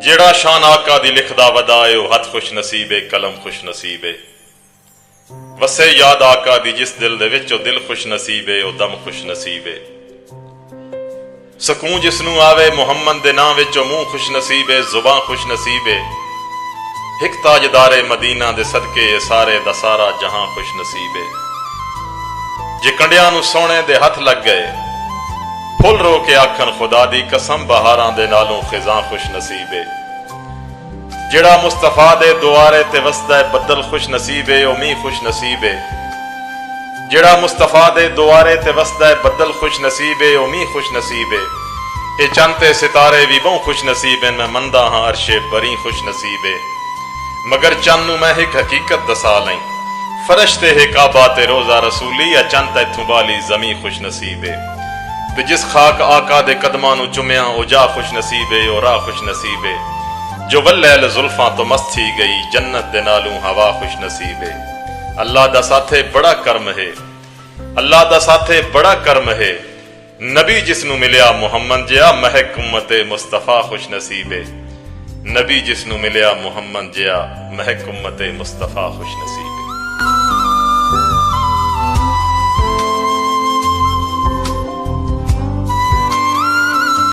जेड़ा शान आका दी लिखदा वदाए हथ खुश नसीबे कलम खुश नसीबे वसे याद आका दी जिस दिल दे विच दिल खुश नसीबे ओ दम खुश नसीबे सकून जिसनू आवे मुहम्मद दे नाम विच मुंह खुश नसीबे जुबान खुश नसीबे हिक ताजदारे मदीना दे सदके सारे दा सारा जहां खुश नसीबे जे कंडियां नू सोने दे हथ लग गए फुल रो के आखन खुदा दी कसम बहारां दे नालों खिजां खुश नसीबे जेड़ा मुस्तफा दे दुआरे ते वसदा बदल खुश नसीबे ओ मी खुश नसीबे जेड़ा मुस्तफा दे दुआरे ते वसदा बदल खुश नसीबे ओ मी खुश नसीबे ए चंद सितारे भी बहु खुश नसीबे मैं मंदा हां अरशे बरी खुश नसीबे मगर चंद नू मैं एक हकीकत दसा लई फरश्ते है काबा ते रोजा रसूली या चंद इथों बाली जमी खुश नसीबे ते जिस खाक आका दे कदमां नू चुमिया ओ जा खुश नसीबे ओ राह खुश नसीबे जो वल्लैल जुल्फां तो मस्त थी गई जन्नत दे नालू हवा खुश नसीबे अल्लाह दा साथे बड़ा कर्म है अल्लाह दा साथे बड़ा कर्म है नबी जिसनू मिलिया मुहम्मद जिया महक उम्मते मुस्तफा खुश नसीबे नबी जिसनू मिलिया मुहम्मद जिया महक उम्मते मुस्तफा खुश नसीबे।